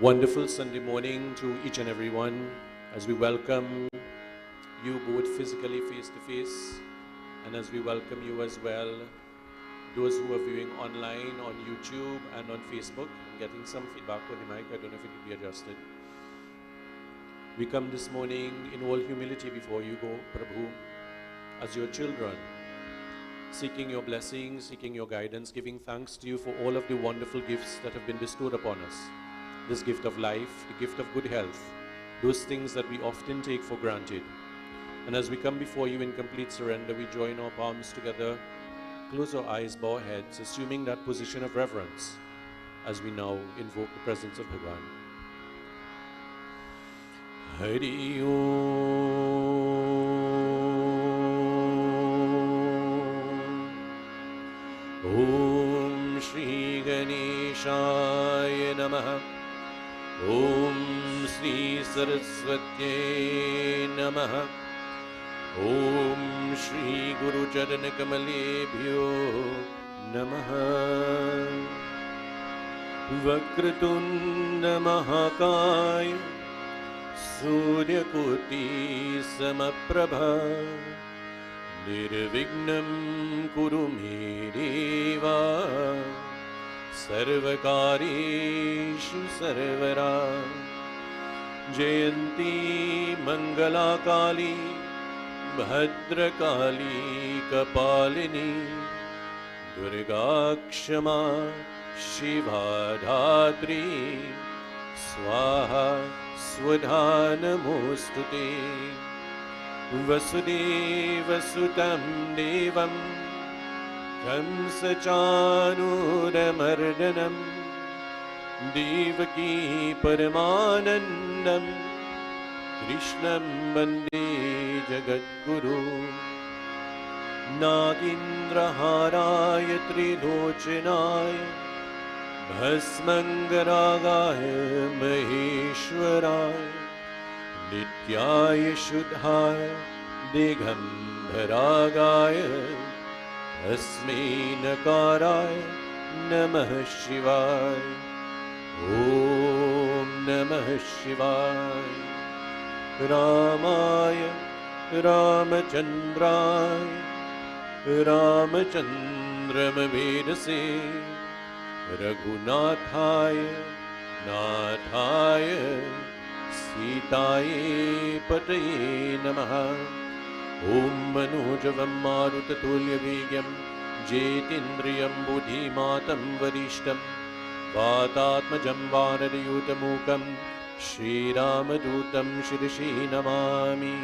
Wonderful Sunday morning to each and everyone as we welcome you both physically face to face, and as we welcome you as well, those who are viewing online on YouTube and on Facebook. I'm getting some feedback on the mic. I don't know if it could be adjusted. We come this morning in all humility before you, go, Prabhu, as your children, seeking your blessings, seeking your guidance, giving thanks to you for all of the wonderful gifts that have been bestowed upon us. This gift of life, the gift of good health, those things that we often take for granted. And as we come before you in complete surrender, we join our palms together, close our eyes, bow our heads, assuming that position of reverence as we now invoke the presence of Bhagavan. Hari Om. Om Shri Ganeshaya Namaha. Om Shri Saraswatye Namaha. Om Shri Guru Charan Kamalebhyo Namaha. Vakratunda Mahakaya Surya Koti Samaprabha Nirvignam Kuru Me Deva Sarvakarishu Sarvara Jayanti Mangala Kali Bhadrakali Kapalini Durga Kshama Shiva Dhatri Swaha Swudha Namostute Vasudeva Sutam Devam Kamsachanuramardanam Devaki Paramanandam Krishnam Mande Jagadguru Nagindraharaya Trilochanaya Bhasmangaragaya Maheshwaraya Nityaya Shuddhaya Digambharagaya Asmai Nakaraya Namah Shivaya. Om Namah Shivaya. Ramaya Ramachandraya Ramachandram Vedase Raghunathaya Nathaya Sitaye Pataye Namaha. Om Manojavam Marutatulya Vegyam Jetindriyam Buddhimatam Varishtam Vatatmajam Varadayutamukam Shri Ramadutam Shirishi Namami.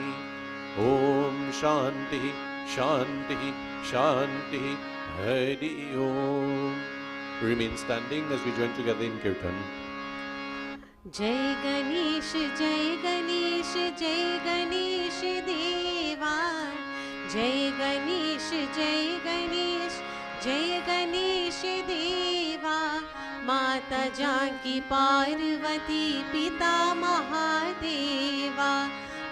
Om Shanti Shanti Shanti Hari Om. Remain standing as we join together in Kirtan. Jai Ganesh, Jai Ganesh, Jai Ganesh Deva. Jai Ganesh, Jai Ganesh, Jai Ganesh Deva. Mata Janki Parvati Pita Mahadeva.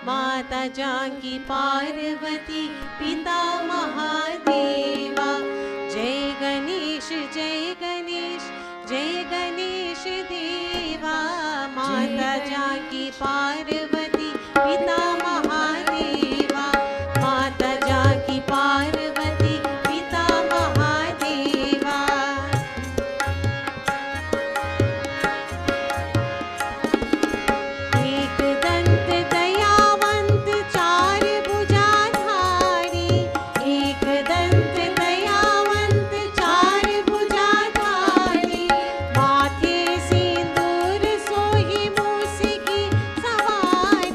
Mata Janki Parvati Pita Mahadeva. Jai Ganesh, Jai Ganesh, Jai Ganesh Deva. Mata Janki Parvati Pita Mahadeva. Mata Janki Parvati Pita Mahadeva. Ek dant dayavant char bhujadhari. Ek dant dayavant char bhujadhari. Mathe sindur sohi musiki sawari.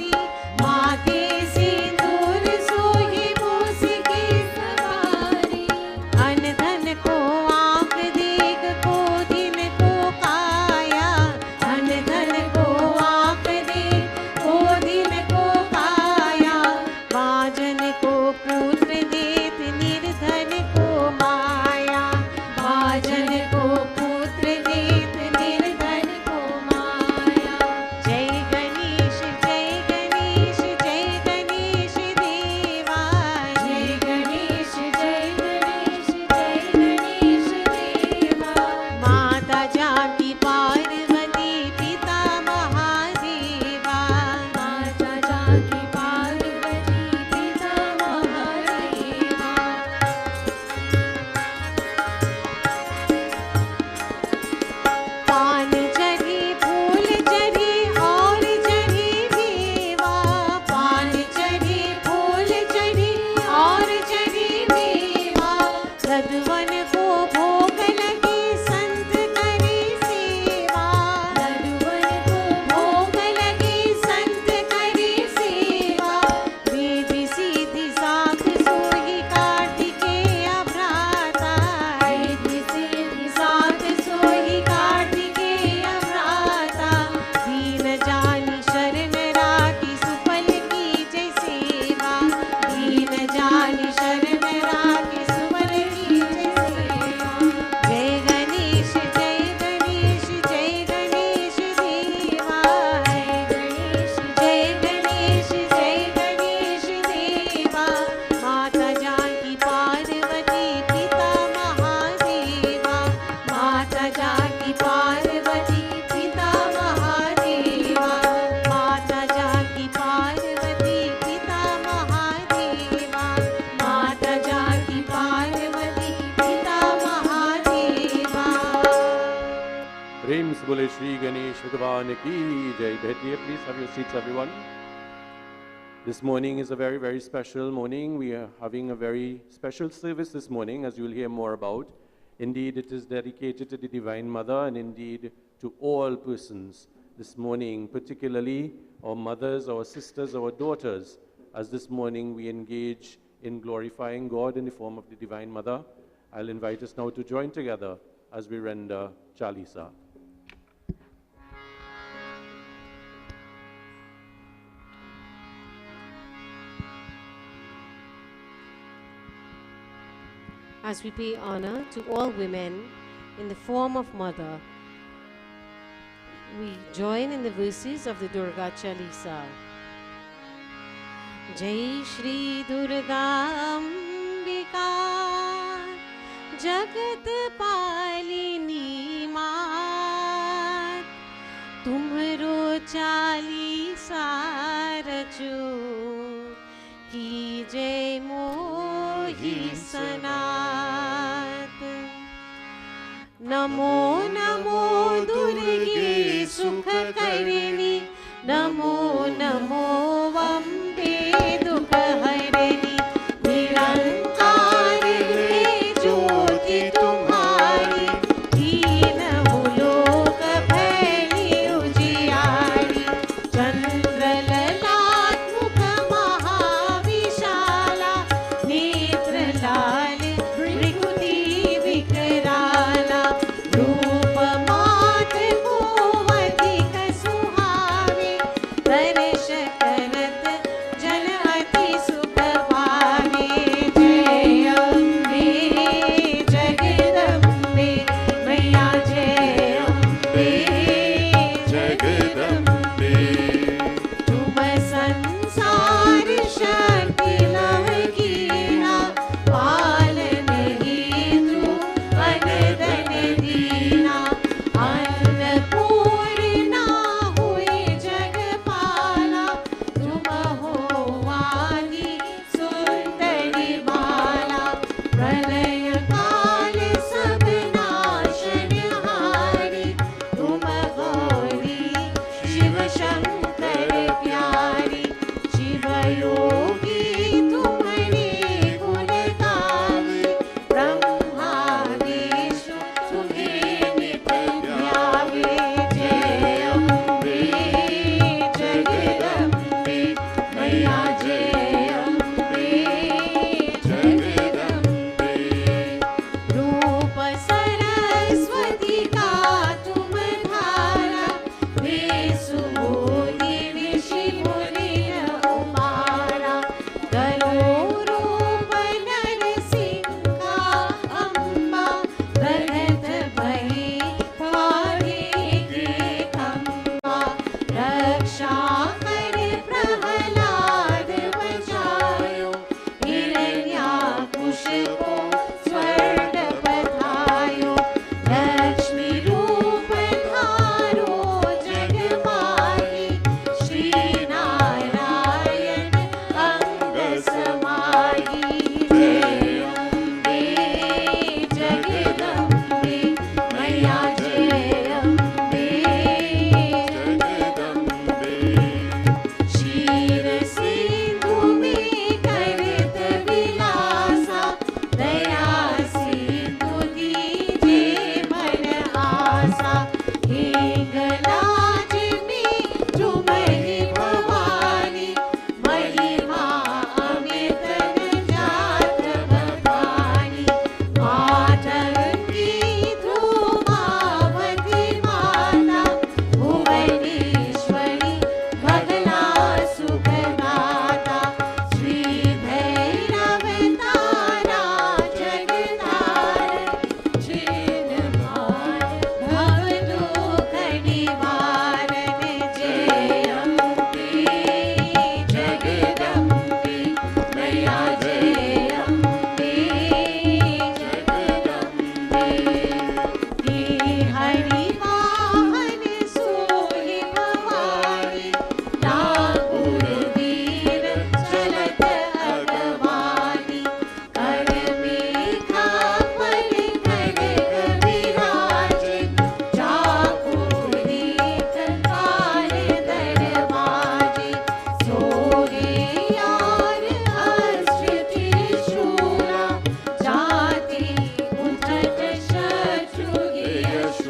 प्रेम से बोले श्री गणेश भगवान की जय. बैठिए, please have your seats, everyone. This morning is a very, very special morning. We are having a very special service this morning, as you will hear more about. Indeed, it is dedicated to the Divine Mother and indeed to all persons this morning, particularly our mothers, our sisters, our daughters, as this morning we engage in glorifying God in the form of the Divine Mother. I'll invite us now to join together as we render Chalisa. As we pay honor to all women in the form of mother, we join in the verses of the Durga Chalisa. Jai Shri Durga Ambika Jagat Palini Maat Tumharo Chalisa Racho Ki Jai Mohi Sanat. Namo Namo Durge Sukha Karini, Namo Namo Vambe Dukha Harini, Nirankar hai Jyoti Tumhari, Deen Mulok Bhaili Ujiyari, Chandra Lalat Mukha Mahavishala, Netra Lal Brikuti Vikrala, Rupa Mat ko Adhik Suhave, Darsh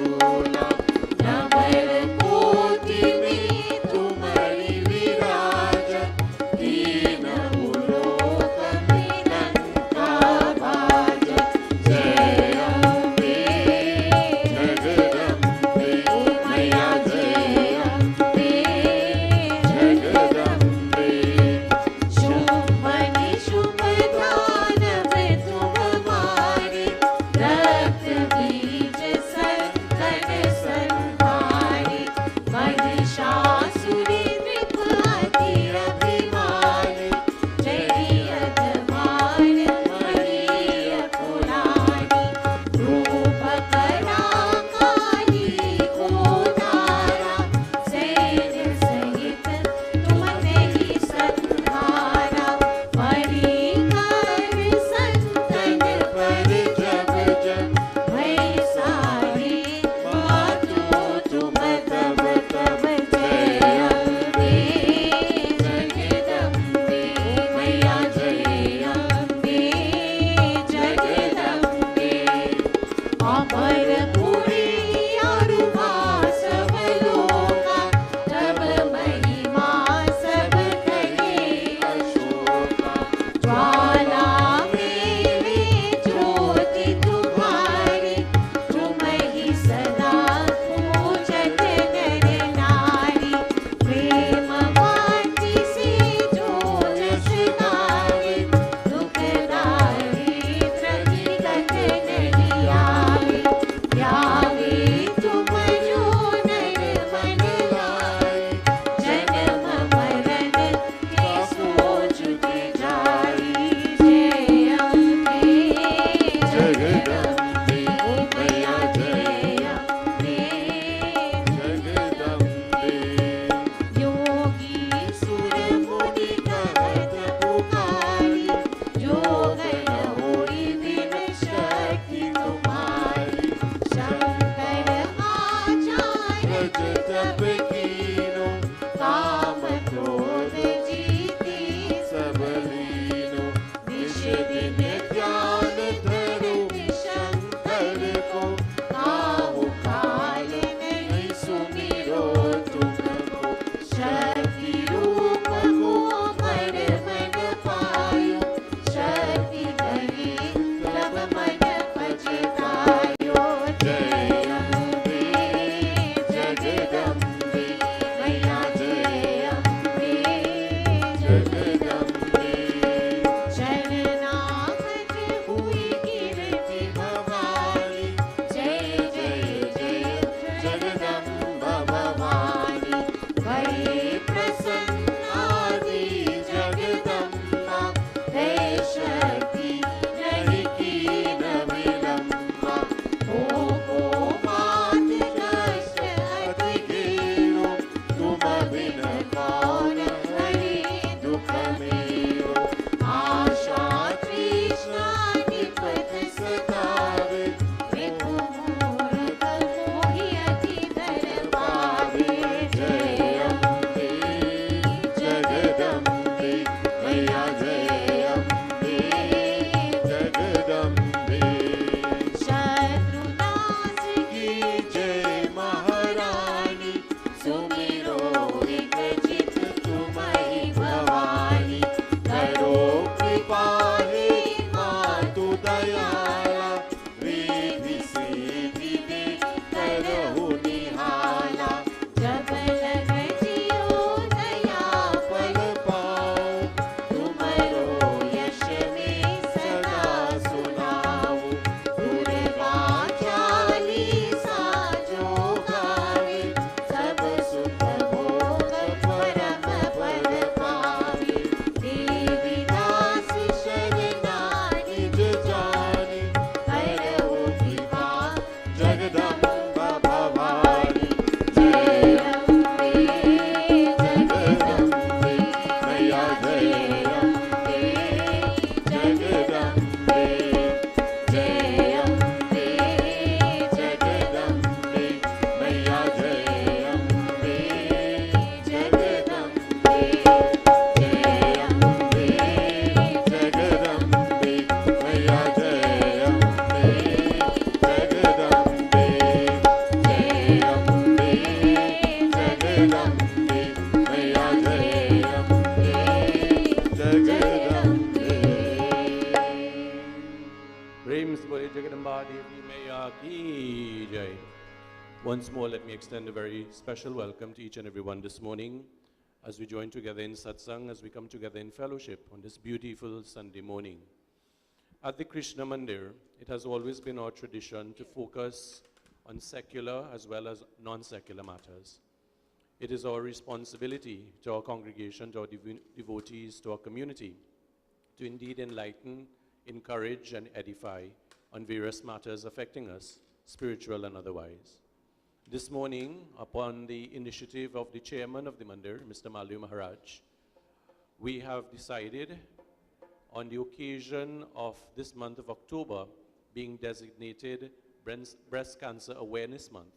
शूला नमर कोटि में तुम्हारी विराज तीन लोक निरंका भाज जय अम्बे जगदम्बे मैया जय अम्बे जगदम्बे शुभ मणि शुभ दान में तुम हमारे रक्त बीज संकट Once more, let me extend a very special welcome to each and everyone this morning as we join together in satsang, as we come together in fellowship on this beautiful Sunday morning. At the Krishna Mandir, it has always been our tradition to focus on secular as well as non-secular matters. It is our responsibility to our congregation, to our devotees, to our community, to indeed enlighten, encourage, and edify on various matters affecting us, spiritual and otherwise. This morning, upon the initiative of the chairman of the Mandir, Mr. Mitra Maharaj, we have decided on the occasion of this month of October being designated Breast Cancer Awareness Month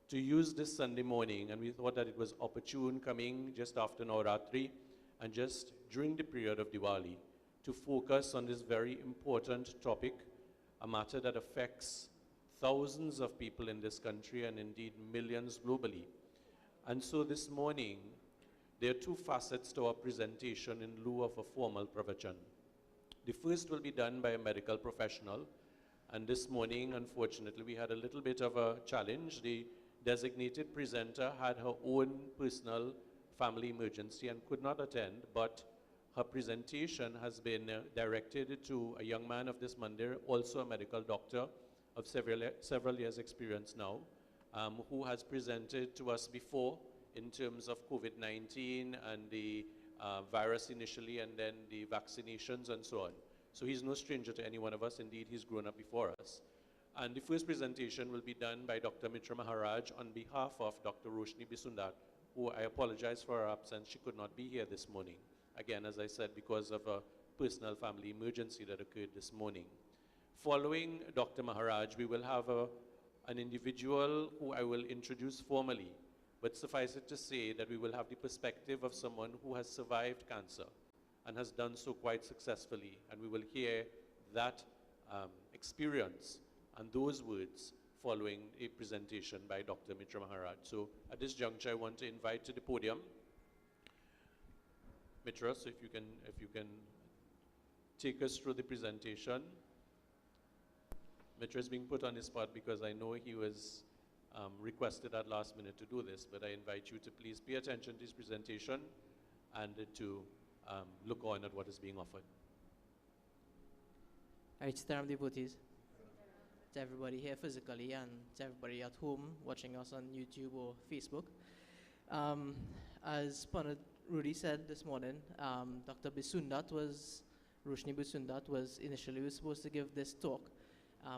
to use this Sunday morning, and we thought that it was opportune coming just after Navratri and just during the period of Diwali to focus on this very important topic, a matter that affects thousands of people in this country and indeed millions globally. And so this morning, there are two facets to our presentation in lieu of a formal pravachan. The first will be done by a medical professional, and this morning, unfortunately, we had a little bit of a challenge. The designated presenter had her own personal family emergency and could not attend, but her presentation has been directed to a young man of this Mandir, also a medical doctor of several years' experience now, who has presented to us before in terms of COVID-19 and the virus initially and then the vaccinations and so on. So he's no stranger to any one of us. Indeed, he's grown up before us. And the first presentation will be done by Dr. Mitra Maharaj on behalf of Dr. Roshni Bisundat, who I apologize for her absence. She could not be here this morning. Again, as I said, because of a personal family emergency that occurred this morning. Following Dr. Maharaj, we will have an individual who I will introduce formally, but suffice it to say that we will have the perspective of someone who has survived cancer and has done so quite successfully, and we will hear that experience and those words following a presentation by Dr. Mitra Maharaj. So at this juncture, I want to invite to the podium Mitra, so if you can take us through the presentation. Mitra is being put on the spot because I know he was requested at last minute to do this, but I invite you to please pay attention to his presentation and to look on at what is being offered. All right, Staram devotees, to everybody here physically and to everybody at home watching us on YouTube or Facebook. As Panat Rudy said this morning, Dr. Roshni Bisundat was initially supposed to give this talk.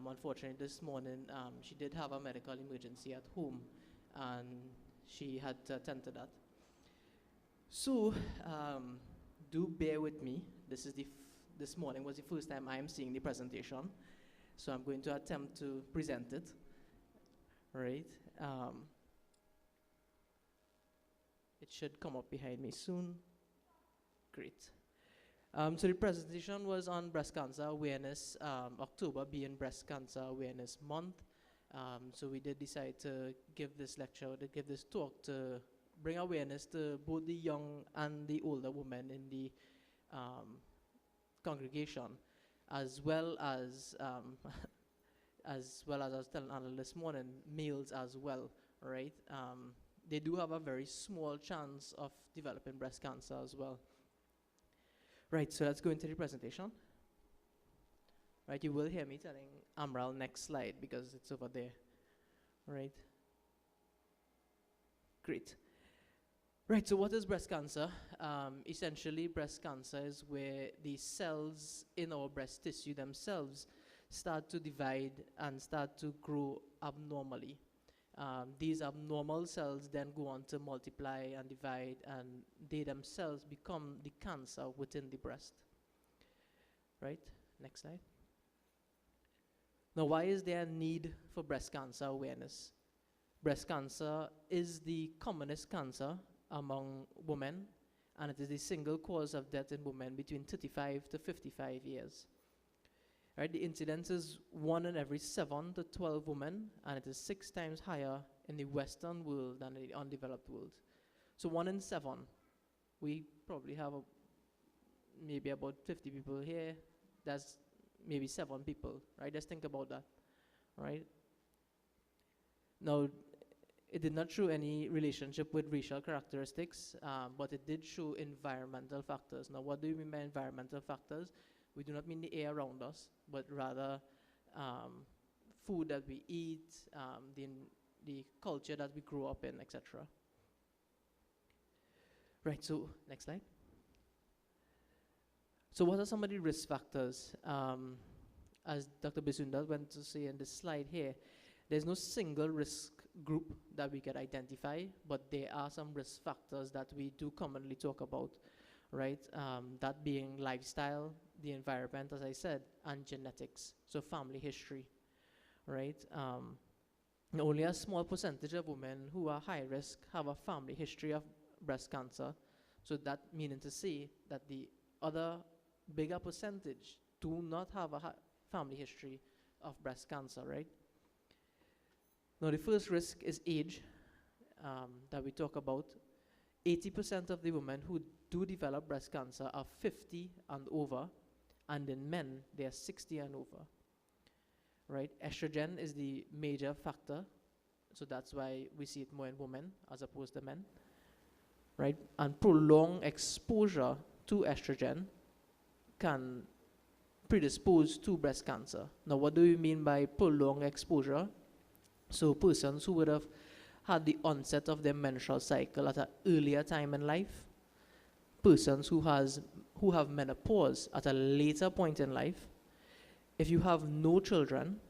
Unfortunately, this morning, she did have a medical emergency at home, and she had to attend to that. So, do bear with me. This morning was the first time I am seeing the presentation, so I'm going to attempt to present it. All right. It should come up behind me soon. Great. So the presentation was on breast cancer awareness, October being Breast Cancer Awareness Month. So we did decide to give this lecture, to give this talk to bring awareness to both the young and the older women in the congregation, as well as I was telling Anna this morning, males as well, right? They do have a very small chance of developing breast cancer as well. Right, so let's go into the presentation. Right, you will hear me telling Amral next slide because it's over there. Right. Great. Right, so what is breast cancer? Essentially, breast cancer is where the cells in our breast tissue themselves start to divide and start to grow abnormally. These abnormal cells then go on to multiply and divide, and they themselves become the cancer within the breast. Right? Next slide. Now, why is there a need for breast cancer awareness? Breast cancer is the commonest cancer among women, and it is the single cause of death in women between 35 to 55 years. Right, the incidence is 1 in every 7 to 12 women, and it is 6 times higher in the Western world than in the undeveloped world. So 1 in 7. We probably have maybe about 50 people here. That's maybe 7 people, right? Just think about that, right? Now, it did not show any relationship with racial characteristics, but it did show environmental factors. Now, what do we mean by environmental factors? We do not mean the air around us, but rather food that we eat, the culture that we grew up in, etc. Right, so next slide. So what are some of the risk factors? As Dr. Bisundar went to say in this slide here, there's no single risk group that we can identify, but there are some risk factors that we do commonly talk about, right? That being lifestyle, the environment, as I said, and genetics, so family history, right? Only a small percentage of women who are high risk have a family history of breast cancer, so that meaning to say that the other bigger percentage do not have a family history of breast cancer, right? Now, the first risk is age that we talk about. 80% of the women who do develop breast cancer are 50 and over, and in men, they are 60 and over, right? Estrogen is the major factor, so that's why we see it more in women as opposed to men, right? And prolonged exposure to estrogen can predispose to breast cancer. Now, what do we mean by prolonged exposure? So persons who would have had the onset of their menstrual cycle at an earlier time in life, persons who have menopause at a later point in life, if you have no children,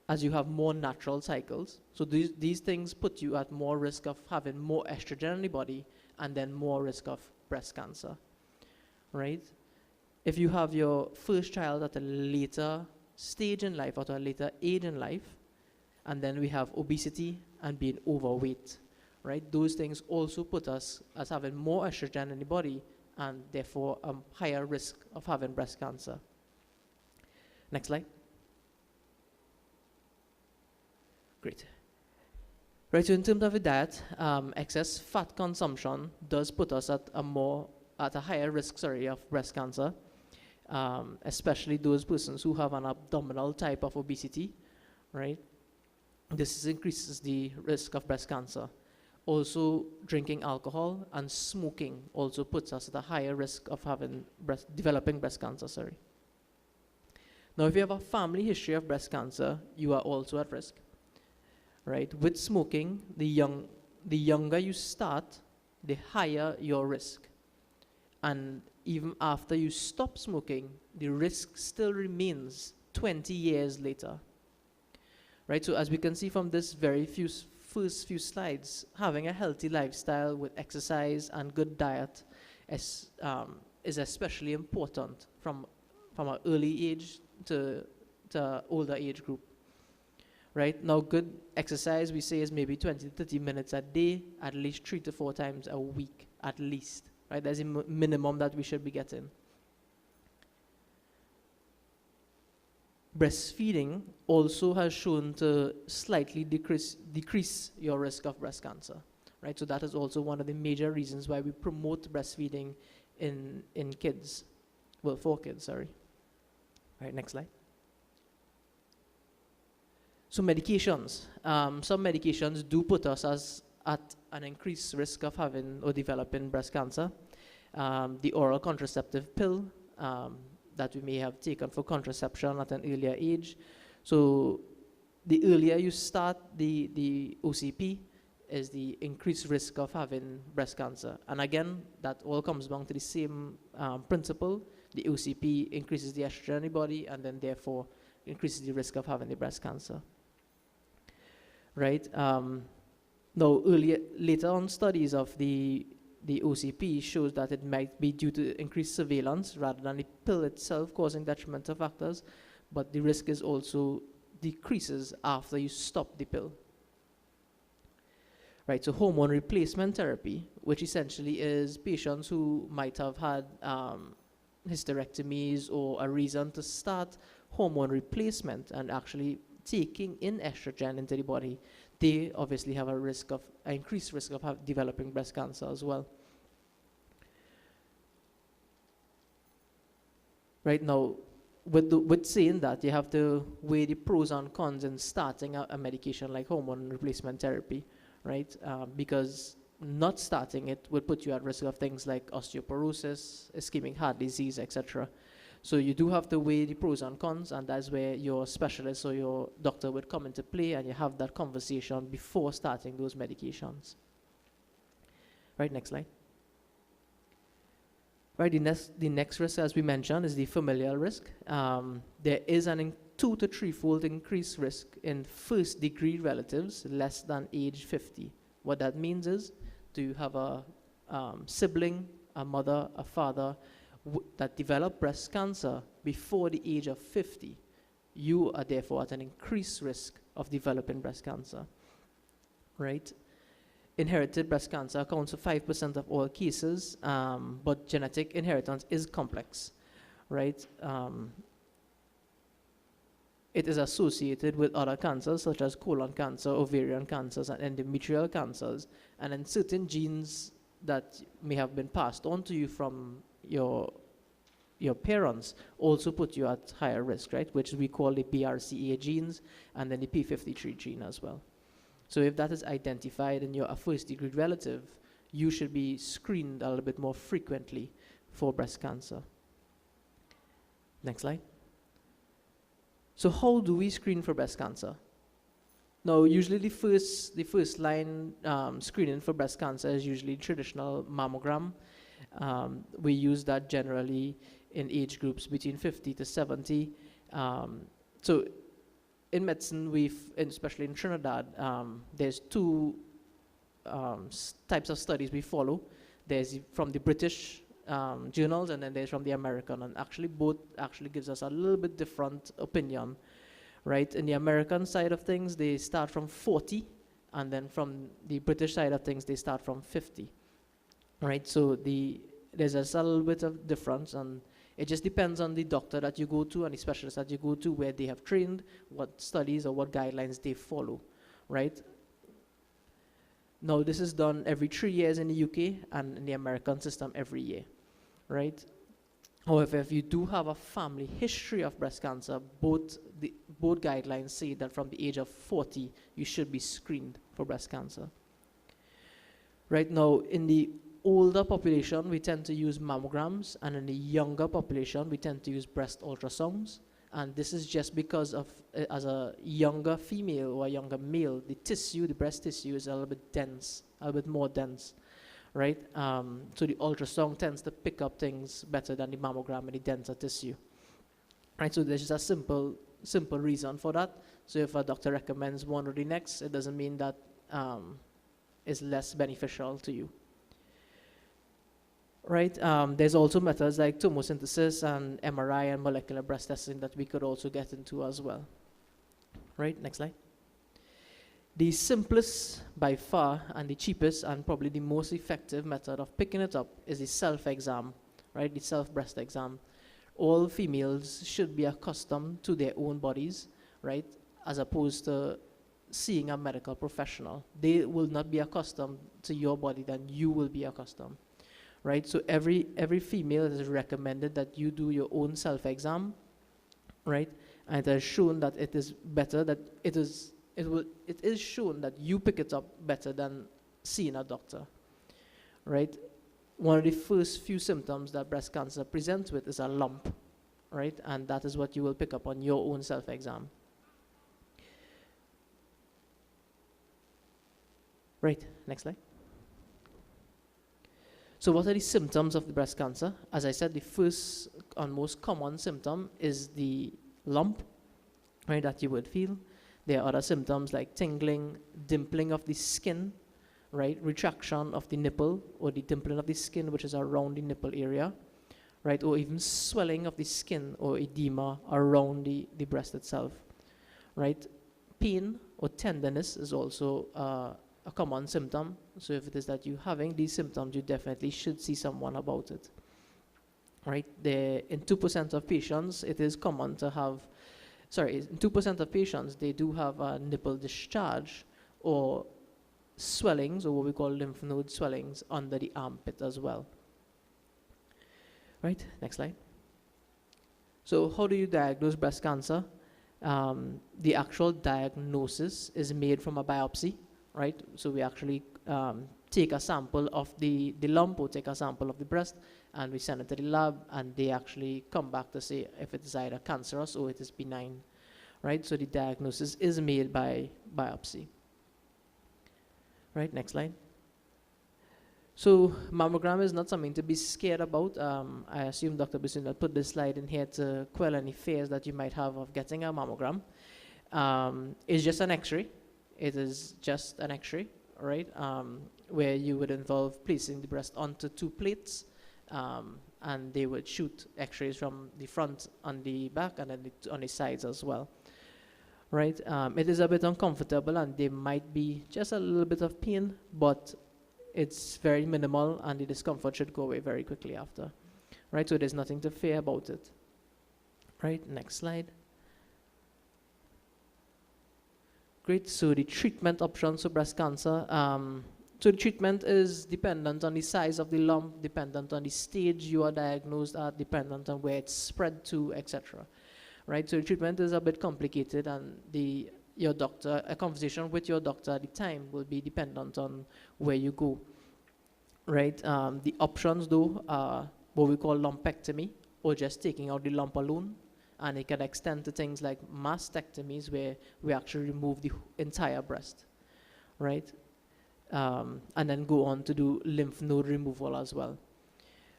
as you have more natural cycles, so these things put you at more risk of having more estrogen in the body and then more risk of breast cancer, right? If you have your first child at a later stage in life, or at a later age in life, and then we have obesity and being overweight, right? Those things also put us as having more estrogen in the body and therefore a higher risk of having breast cancer. Next slide. Great. Right, so in terms of the diet, excess fat consumption does put us at a higher risk, of breast cancer, especially those persons who have an abdominal type of obesity, right? This increases the risk of breast cancer. Also, drinking alcohol and smoking also puts us at a higher risk of developing breast cancer, Now, if you have a family history of breast cancer, you are also at risk, right? With smoking, the younger you start, the higher your risk. And even after you stop smoking, the risk still remains 20 years later. Right, so as we can see from this first few slides, having a healthy lifestyle with exercise and good diet is especially important from an early age to older age group. Right, now good exercise we say is maybe 20 to 30 minutes a day, at least 3 to 4 times a week, at least. Right, that's a minimum that we should be getting. Breastfeeding also has shown to slightly decrease your risk of breast cancer, right? So that is also one of the major reasons why we promote breastfeeding in kids, well, for kids, sorry. Right, next slide. So medications. Some medications do put us at an increased risk of having or developing breast cancer. The oral contraceptive pill, that we may have taken for contraception at an earlier age. So the earlier you start the OCP is the increased risk of having breast cancer. And again, that all comes down to the same principle. The OCP increases the estrogen in the body and then therefore increases the risk of having the breast cancer. Right? Now, later on studies of the OCP shows that it might be due to increased surveillance rather than the pill itself causing detrimental factors, but the risk is also decreases after you stop the pill. Right, so hormone replacement therapy, which essentially is patients who might have had hysterectomies or a reason to start hormone replacement and actually taking in estrogen into the body, they obviously have an increased risk of developing breast cancer as well. Right now, with saying that, you have to weigh the pros and cons in starting a medication like hormone replacement therapy, right? Because not starting it would put you at risk of things like osteoporosis, ischemic heart disease, etc. So you do have to weigh the pros and cons, and that's where your specialist or your doctor would come into play, and you have that conversation before starting those medications. Right, next slide. Right, the next risk, as we mentioned, is the familial risk. There is an 2 to 3-fold increased risk in first-degree relatives less than age 50. What that means is, do you have a sibling, a mother, a father that developed breast cancer before the age of 50, you are therefore at an increased risk of developing breast cancer, right? Inherited breast cancer accounts for 5% of all cases, but genetic inheritance is complex, right? It is associated with other cancers such as colon cancer, ovarian cancers, and endometrial cancers, and then certain genes that may have been passed on to you from your parents also put you at higher risk, right? Which we call the BRCA genes, and then the P53 gene as well. So if that is identified and you're a first-degree relative, you should be screened a little bit more frequently for breast cancer. Next slide. So how do we screen for breast cancer? Now, usually the first line screening for breast cancer is usually traditional mammogram. We use that generally in age groups between 50 to 70. So in medicine, especially in Trinidad, there's two types of studies we follow. There's from the British journals, and then there's from the American, and actually both actually gives us a little bit different opinion, right? In the American side of things, they start from 40, and then from the British side of things, they start from 50, right? So there's a little bit of difference, and it just depends on the doctor that you go to and the specialist that you go to, where they have trained, what studies or what guidelines they follow, right? Now, this is done every 3 years in the UK, and in the American system every year, right? However, if you do have a family history of breast cancer, both guidelines say that from the age of 40, you should be screened for breast cancer. Right now, in the older population, we tend to use mammograms, and in the younger population, we tend to use breast ultrasounds. And this is just because of, as a younger female or a younger male, the breast tissue is a little bit dense, a little bit more dense, right? So the ultrasound tends to pick up things better than the mammogram and the denser tissue, right? So there's just a simple reason for that. So if a doctor recommends one or the next, it doesn't mean that it's less beneficial to you. Right, there's also methods like tomosynthesis and MRI and molecular breast testing that we could also get into as well. Right, next slide. The simplest by far and the cheapest and probably the most effective method of picking it up is the self-exam, right, the self-breast exam. All females should be accustomed to their own bodies, right, as opposed to seeing a medical professional. They will not be accustomed to your body than you will be accustomed. Right, so every female, it is recommended that you do your own self-exam, right? And it has shown that it is better, that it is shown that you pick it up better than seeing a doctor, right? One of the first few symptoms that breast cancer presents with is a lump, right? And that is what you will pick up on your own self-exam. Right, next slide. So what are the symptoms of the breast cancer? As I said, the first and most common symptom is the lump, right, that you would feel. There are other symptoms like tingling, dimpling of the skin, right, retraction of the nipple or the dimpling of the skin, which is around the nipple area, right, or even swelling of the skin or edema around the breast itself, right. Pain or tenderness is also a common symptom. So if it is that you're having these symptoms, you definitely should see someone about it. Right? In 2% of patients, it is common to have, in 2% of patients, they do have a nipple discharge or swellings, or what we call lymph node swellings, under the armpit as well. Right? Next slide. So how do you diagnose breast cancer? The actual diagnosis is made from a biopsy, right? So we actually take a sample of the lump, or take a sample of the breast, and we send it to the lab, and they actually come back to say if it is either cancerous or it is benign, right? So the diagnosis is made by biopsy. Right, next slide. So mammogram is not something to be scared about. I assume Dr. Bisunda put this slide in here to quell any fears that you might have of getting a mammogram. It's just an x-ray. It is just an x-ray, right? Where you would involve placing the breast onto two plates, and they would shoot x-rays from the front and the back, and then on the sides as well. Right, it is a bit uncomfortable, and there might be just a little bit of pain, but it's very minimal, and the discomfort should go away very quickly after. Right, so there's nothing to fear about it. Right, next slide. Great, so the treatment options for breast cancer. So the treatment is dependent on the size of the lump, dependent on the stage you are diagnosed at, dependent on where it's spread to, etc. Right, so the treatment is a bit complicated, and your doctor, a conversation with your doctor at the time will be dependent on where you go. Right, the options though are what we call lumpectomy, or just taking out the lump alone, and it can extend to things like mastectomies, where we actually remove the entire breast. Right, and then go on to do lymph node removal as well.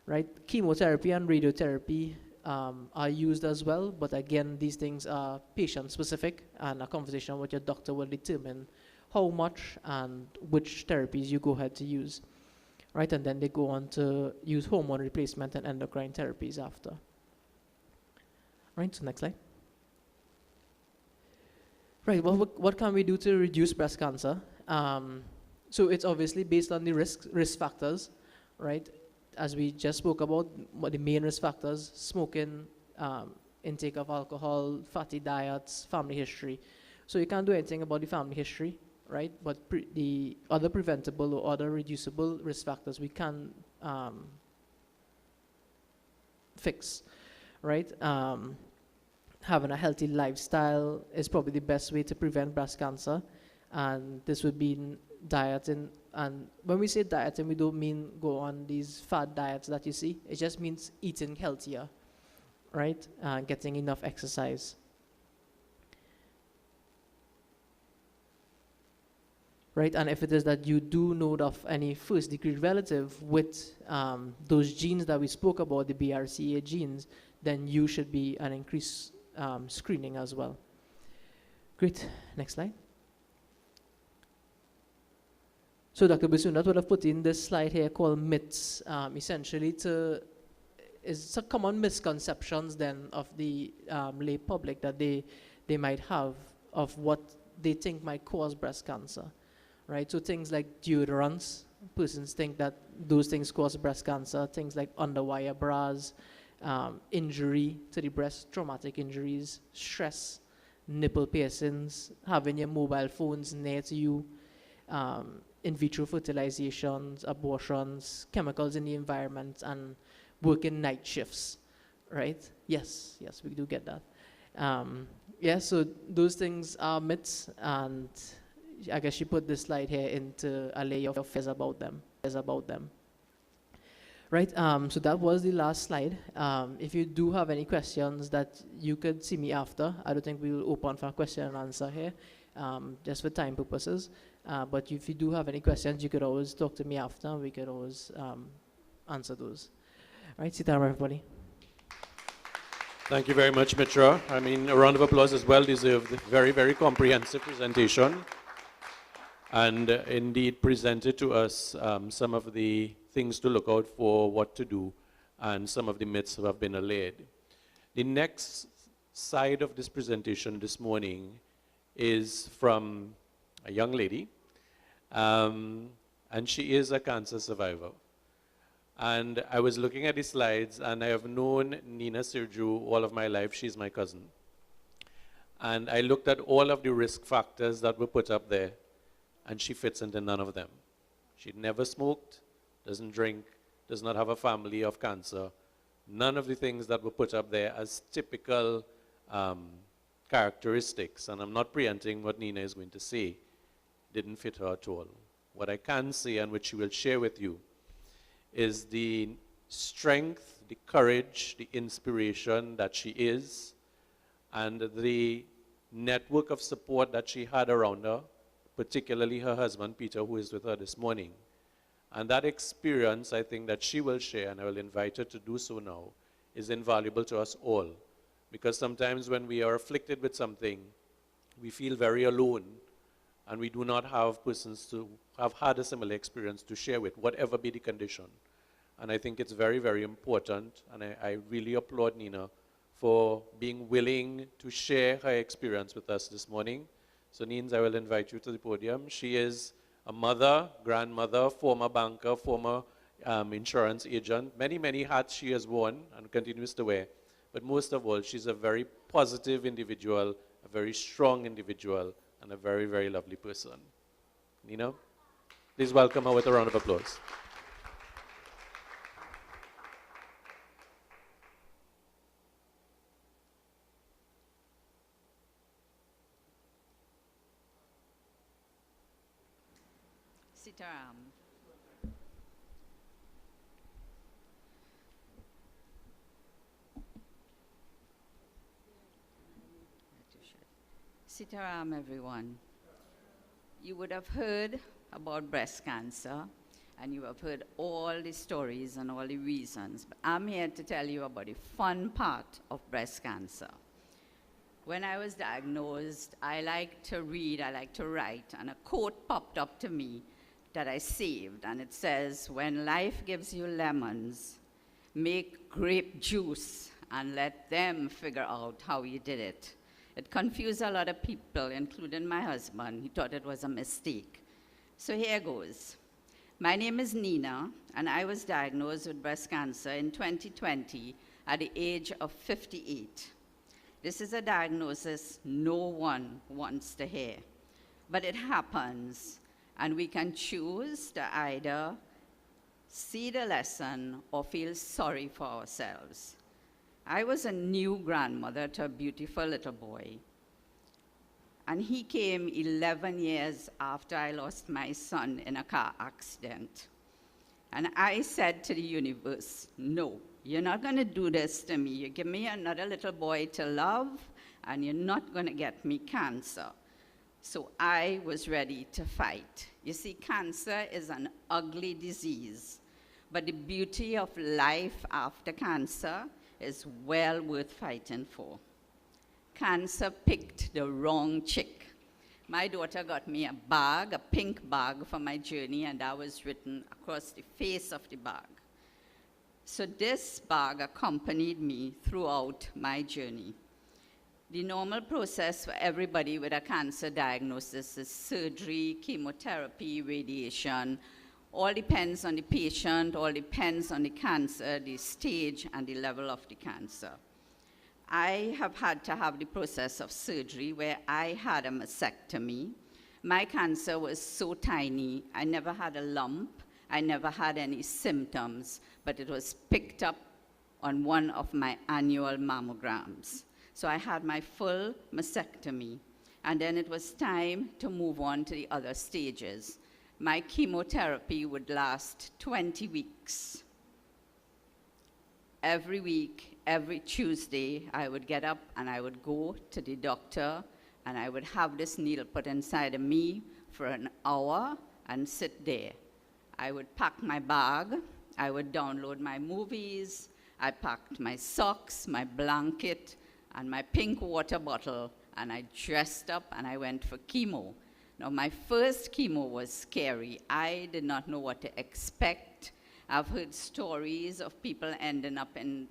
Right, chemotherapy and radiotherapy are used as well, but again, these things are patient specific, and a conversation with your doctor will determine how much and which therapies you go ahead to use. Right, and then they go on to use hormone replacement and endocrine therapies after. Right, so next slide. Right, well, what can we do to reduce breast cancer? So it's obviously based on the risk factors, right? As we just spoke about, the main risk factors: smoking, intake of alcohol, fatty diets, family history. So you can't do anything about the family history, right? But the other preventable or other reducible risk factors we can fix, right? Having a healthy lifestyle is probably the best way to prevent breast cancer, and this would be dieting. And when we say dieting, we don't mean go on these fad diets that you see. It just means eating healthier, right? Getting enough exercise. Right, and if it is that you do know of any first-degree relative with those genes that we spoke about, the BRCA genes, then you should be an increased screening as well. Great, next slide. So Dr. Bisunda would have put in this slide here called myths, essentially it's a common misconceptions then of the lay public that they might have of what they think might cause breast cancer, right? So things like deodorants, persons think that those things cause breast cancer, things like underwire bras, injury to the breast, traumatic injuries, stress, nipple piercings, having your mobile phones near to you, in vitro fertilizations, abortions, chemicals in the environment, and working night shifts, right? Yes, we do get that. Yeah, so those things are myths, and I guess she put this slide here into allay your fears about them. Right, so that was the last slide. If you do have any questions that you could see me after, I don't think we will open for question and answer here, just for time purposes. But if you do have any questions, you could always talk to me after, and we could always answer those. All right, sit down, everybody. Thank you very much, Mitra. I mean, a round of applause is well deserved. Very, very comprehensive presentation. And indeed presented to us some of the things to look out for, what to do, and some of the myths have been allayed. The next side of this presentation this morning is from a young lady, and she is a cancer survivor. And I was looking at the slides, and I have known Nina Sirju all of my life. She's my cousin. And I looked at all of the risk factors that were put up there, and she fits into none of them. She'd never smoked, doesn't drink, does not have a family of cancer, none of the things that were put up there as typical characteristics, and I'm not preempting what Nina is going to say, didn't fit her at all. What I can say, and which she will share with you, is the strength, the courage, the inspiration that she is, and the network of support that she had around her, particularly her husband, Peter, who is with her this morning. And that experience, I think, that she will share, and I will invite her to do so now, is invaluable to us all. Because sometimes when we are afflicted with something, we feel very alone, and we do not have persons to have had a similar experience to share with, whatever be the condition. And I think it's very, very important, and I really applaud Nina for being willing to share her experience with us this morning. So Nins, I will invite you to the podium. She is a mother, grandmother, former banker, former insurance agent. Many, many hats she has worn and continues to wear. But most of all, she's a very positive individual, a very strong individual, and a very, very lovely person. Nina, please welcome her with a round of applause. Sitaram. Sitaram, everyone. You would have heard about breast cancer, and you have heard all the stories and all the reasons, but I'm here to tell you about the fun part of breast cancer. When I was diagnosed, I like to read, I like to write, and a quote popped up to me that I saved, and it says, "When life gives you lemons, make grape juice and let them figure out how you did it." It confused a lot of people, including my husband. He thought it was a mistake. So here goes. My name is Nina, and I was diagnosed with breast cancer in 2020 at the age of 58. This is a diagnosis no one wants to hear, but it happens, and we can choose to either see the lesson or feel sorry for ourselves. I was a new grandmother to a beautiful little boy, and he came 11 years after I lost my son in a car accident. And I said to the universe, "No, you're not going to do this to me. You give me another little boy to love, and you're not going to get me cancer." So I was ready to fight. You see, cancer is an ugly disease, but the beauty of life after cancer is well worth fighting for. Cancer picked the wrong chick. My daughter got me a bag, a pink bag for my journey, and that was written across the face of the bag. So this bag accompanied me throughout my journey. The normal process for everybody with a cancer diagnosis is surgery, chemotherapy, radiation. All depends on the patient, all depends on the cancer, the stage, and the level of the cancer. I have had to have the process of surgery where I had a mastectomy. My cancer was so tiny, I never had a lump, I never had any symptoms, but it was picked up on one of my annual mammograms. So I had my full mastectomy, and then it was time to move on to the other stages. My chemotherapy would last 20 weeks. Every week, every Tuesday, I would get up and I would go to the doctor, and I would have this needle put inside of me for an hour and sit there. I would pack my bag, I would download my movies, I packed my socks, my blanket, and my pink water bottle, and I dressed up and I went for chemo. Now, my first chemo was scary. I did not know what to expect. I've heard stories of people ending up in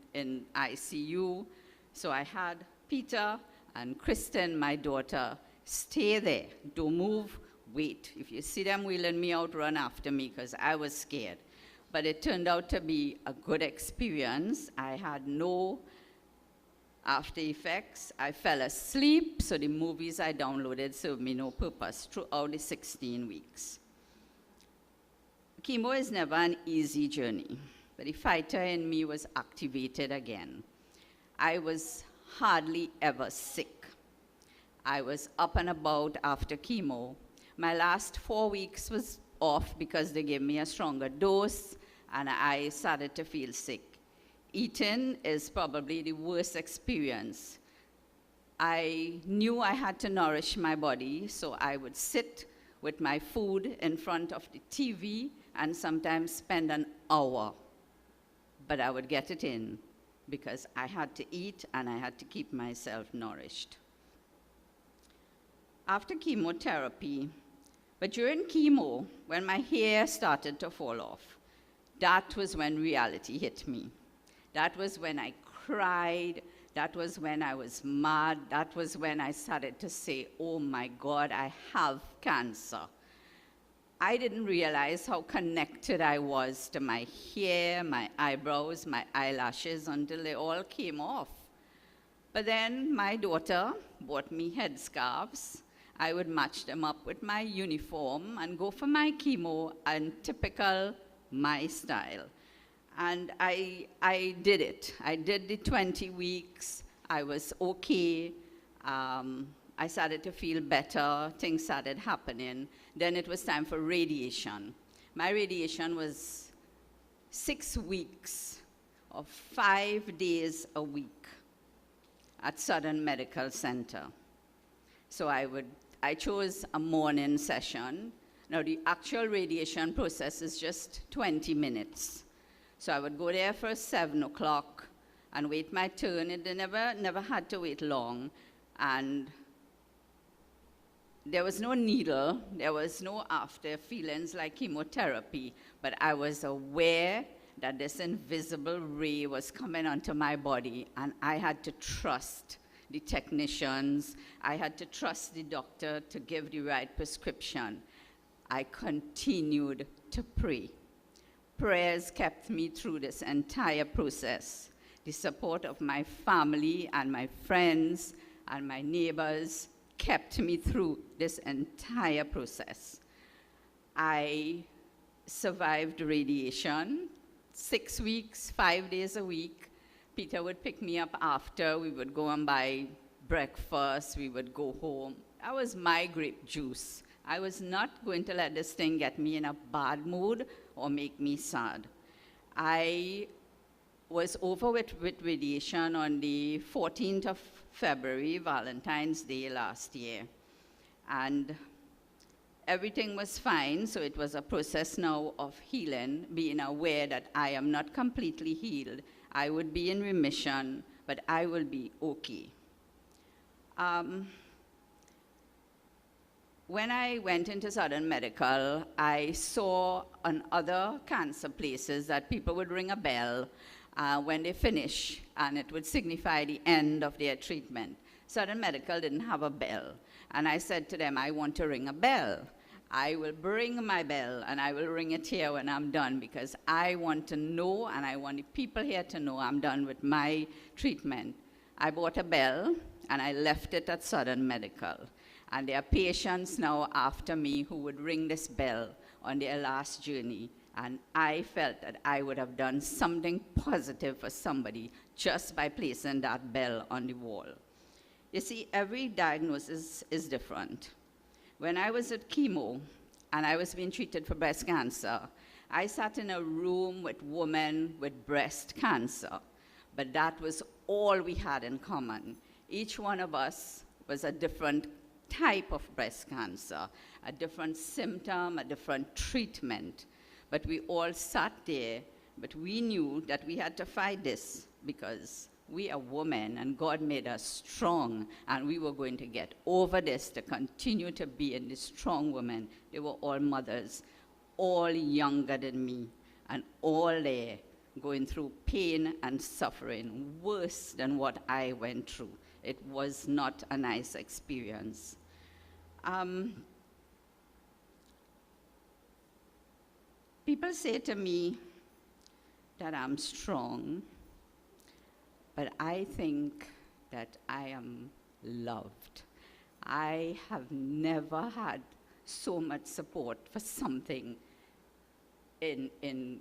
ICU. So I had Peter and Kristen, my daughter, stay there. Don't move, wait. If you see them wheeling me out, run after me, because I was scared. But it turned out to be a good experience. I had no after effects. I fell asleep, so the movies I downloaded served me no purpose throughout the 16 weeks. Chemo is never an easy journey. but the fighter in me was activated again. I was hardly ever sick. I was up and about after chemo. My last 4 weeks was off because they gave me a stronger dose, and I started to feel sick. Eating is probably the worst experience. I knew I had to nourish my body, so I would sit with my food in front of the TV and sometimes spend an hour. But I would get it in because I had to eat and I had to keep myself nourished. After chemotherapy, but during chemo, when my hair started to fall off, that was when reality hit me. That was when I cried. That was when I was mad. That was when I started to say, oh my God, I have cancer. I didn't realize how connected I was to my hair, my eyebrows, my eyelashes until they all came off. But then my daughter bought me headscarves. I would match them up with my uniform and go for my chemo in typical my style. And I did it. I did the 20 weeks. I was okay. I started to feel better. Things started happening. Then it was time for radiation. My radiation was 6 weeks of 5 days a week at Southern Medical Center. So I chose a morning session. Now the actual radiation process is just 20 minutes. So I would go there for 7 o'clock and wait my turn. It never had to wait long. And there was no needle. There was no after feelings like chemotherapy. But I was aware that this invisible ray was coming onto my body. And I had to trust the technicians. I had to trust the doctor to give the right prescription. I continued to pray. Prayers kept me through this entire process. The support of my family and my friends and my neighbors kept me through this entire process. I survived radiation, 6 weeks, 5 days a week. Peter would pick me up after. We would go and buy breakfast. We would go home. That was my grape juice. I was not going to let this thing get me in a bad mood or make me sad. I was over with radiation on the 14th of February, Valentine's Day last year. And everything was fine, so it was a process now of healing, being aware that I am not completely healed. I would be in remission, but I will be okay. When I went into Southern Medical, I saw on other cancer places that people would ring a bell when they finish, and it would signify the end of their treatment. Southern Medical didn't have a bell, and I said to them, I want to ring a bell. I will bring my bell, and I will ring it here when I'm done, because I want to know, and I want the people here to know I'm done with my treatment. I bought a bell, and I left it at Southern Medical. And there are patients now after me who would ring this bell on their last journey. And I felt that I would have done something positive for somebody just by placing that bell on the wall. You see, every diagnosis is different. When I was at chemo and I was being treated for breast cancer, I sat in a room with women with breast cancer. But that was all we had in common. Each one of us was a different type of breast cancer, a different symptom, a different treatment. But we all sat there, but we knew that we had to fight this because we are women and God made us strong, and we were going to get over this to continue to be in this strong women. They were all mothers, all younger than me, and all there going through pain and suffering worse than what I went through. It was not a nice experience. People say to me that I'm strong, but I think that I am loved. I have never had so much support for something in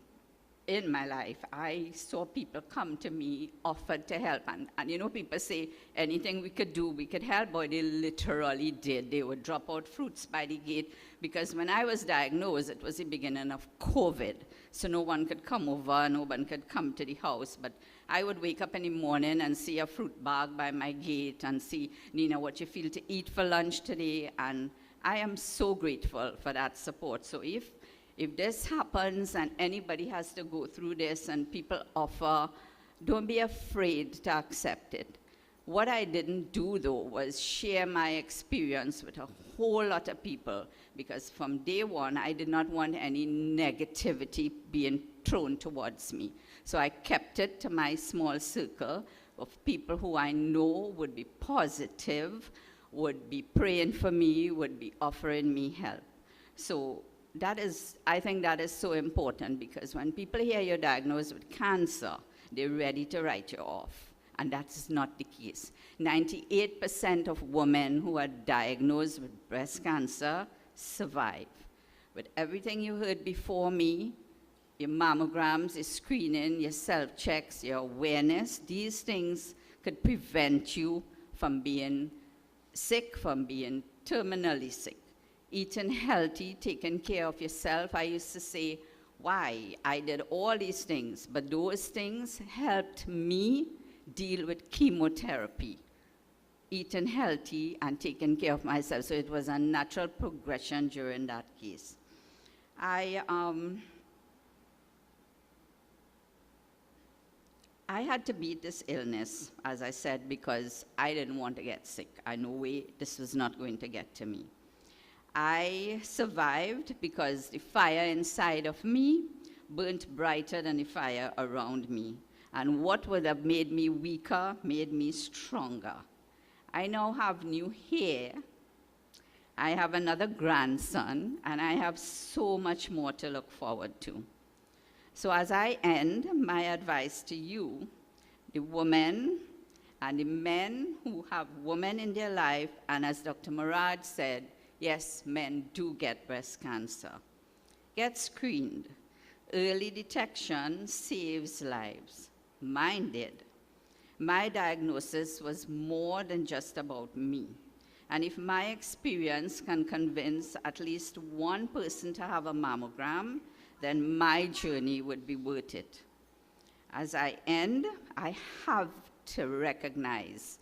in my life, I saw people come to me, offered to help. And you know, people say anything we could do, we could help, but they literally did. They would drop out fruits by the gate, because when I was diagnosed, it was the beginning of COVID. So no one could come over, no one could come to the house. But I would wake up in the morning and see a fruit bag by my gate and see, Nina, what you feel to eat for lunch today. And I am so grateful for that support. So if this happens and anybody has to go through this and people offer, don't be afraid to accept it. What I didn't do, though, was share my experience with a whole lot of people, because from day one, I did not want any negativity being thrown towards me. So I kept it to my small circle of people who I know would be positive, would be praying for me, would be offering me help. So I think that is so important, because when people hear you're diagnosed with cancer, they're ready to write you off. And that's not the case. 98% of women who are diagnosed with breast cancer survive. With everything you heard before me, your mammograms, your screening, your self-checks, your awareness, these things could prevent you from being sick, from being terminally sick. Eating healthy, taking care of yourself. I used to say, why? I did all these things, but those things helped me deal with chemotherapy, eating healthy and taking care of myself. So it was a natural progression during that case. I had to beat this illness, as I said, because I didn't want to get sick. I knew way this was not going to get to me. I survived because the fire inside of me burnt brighter than the fire around me. And what would have made me weaker made me stronger. I now have new hair. I have another grandson, and I have so much more to look forward to. So as I end, my advice to you, the women and the men who have women in their life, and as Dr. Maharaj said, yes, men do get breast cancer. Get screened. Early detection saves lives. Mine did. My diagnosis was more than just about me. And if my experience can convince at least one person to have a mammogram, then my journey would be worth it. As I end, I have to recognize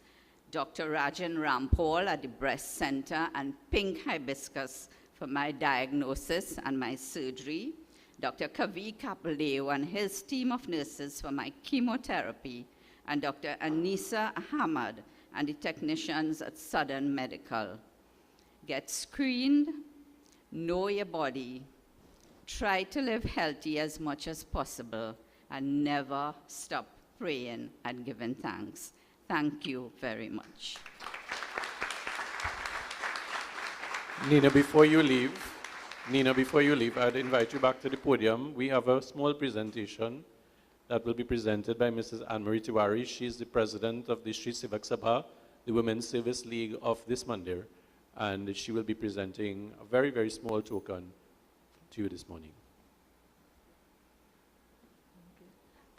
Dr. Rajan Rampal at the Breast Center and Pink Hibiscus for my diagnosis and my surgery, Dr. Kavi Kapildeo and his team of nurses for my chemotherapy, and Dr. Anisa Ahmad and the technicians at Southern Medical. Get screened, know your body, try to live healthy as much as possible, and never stop praying and giving thanks. Thank you very much. Nina, before you leave, I'd invite you back to the podium. We have a small presentation that will be presented by Mrs. Anne-Marie Tiwari. She's the president of the Sri Sivak Sabha, the Women's Service League of this Mandir, and she will be presenting a very, very small token to you this morning.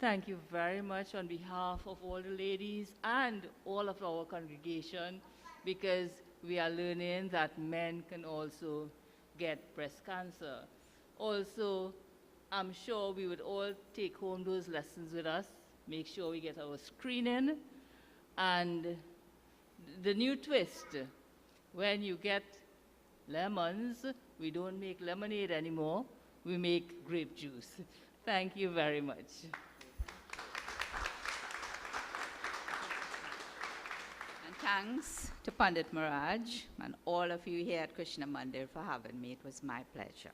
Thank you very much on behalf of all the ladies and all of our congregation, because we are learning that men can also get breast cancer. Also, I'm sure we would all take home those lessons with us, make sure we get our screening, and the new twist, when you get lemons, we don't make lemonade anymore, we make grape juice. Thank you very much. And thanks to Pandit Maharaj and all of you here at Krishna Mandir for having me. It was my pleasure.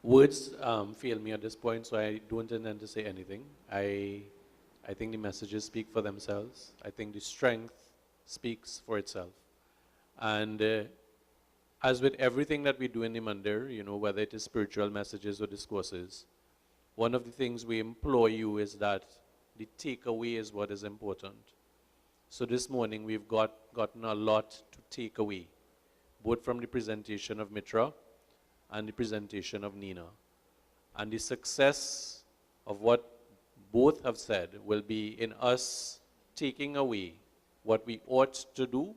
Words fail me at this point, so I don't intend to say anything. I think the messages speak for themselves. I think the strength speaks for itself. And as with everything that we do in the Mandir, you know, whether it is spiritual messages or discourses, one of the things we implore you is that the takeaway is what is important. So this morning we've gotten a lot to take away. both from the presentation of Mitra and the presentation of Nina. And the success of what both have said will be in us taking away what we ought to do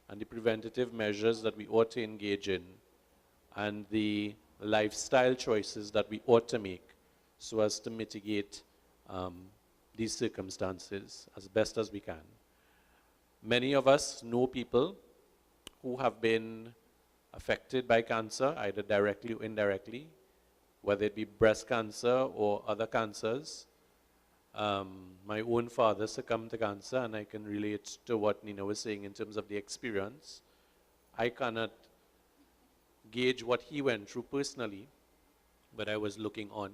and the preventative measures that we ought to engage in and the lifestyle choices that we ought to make so as to mitigate these circumstances as best as we can. Many of us know people who have been affected by cancer, either directly or indirectly, whether it be breast cancer or other cancers. My own father succumbed to cancer, and I can relate to what Nina was saying in terms of the experience. I cannot gauge what he went through personally, but I was looking on.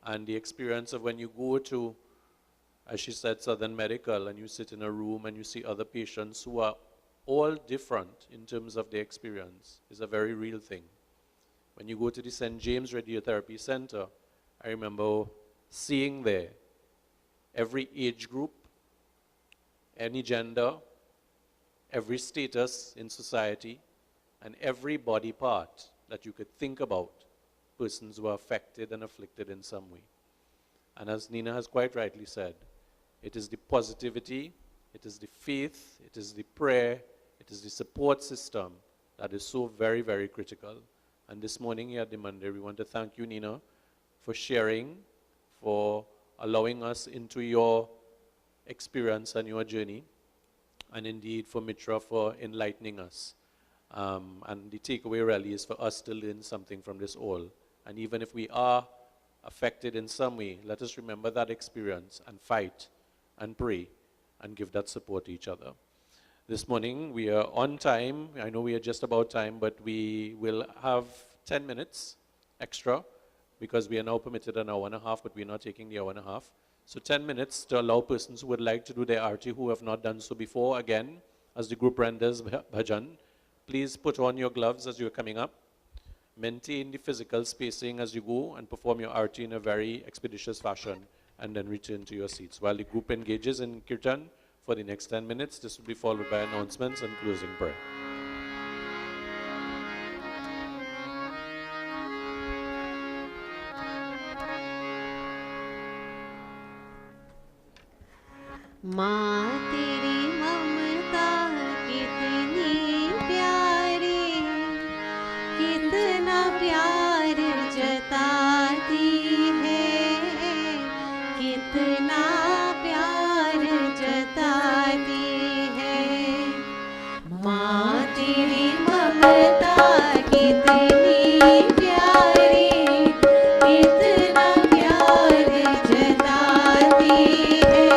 And the experience of when you go to, as she said, Southern Medical, and you sit in a room and you see other patients who are all different in terms of their experience is a very real thing. When you go to the St. James Radiotherapy Center, I remember seeing there every age group, any gender, every status in society, and every body part that you could think about, persons who are affected and afflicted in some way. And as Nina has quite rightly said, it is the positivity, it is the faith, it is the prayer, it is the support system that is so very, very critical. And this morning here at the Mandir, we want to thank you, Nina, for sharing, for allowing us into your experience and your journey, and indeed for Mitra for enlightening us. And the takeaway really is for us to learn something from this all. And even if we are affected in some way, let us remember that experience and fight and pray and give that support to each other. This morning we are on time. I know we are just about time, but we will have 10 minutes extra because we are now permitted an hour and a half, but we are not taking the hour and a half. So 10 minutes to allow persons who would like to do their arti who have not done so before. Again, as the group renders bhajan, please put on your gloves as you're coming up. Maintain the physical spacing as you go and perform your arti in a very expeditious fashion, and then return to your seats. While the group engages in kirtan for the next 10 minutes, this will be followed by announcements and closing prayer. माँ तेरी ममता कितनी प्यारी, कितना प्यार जताती है, कितना प्यार जताती है। माँ तेरी ममता कितनी प्यारी, कितना प्यार जताती है,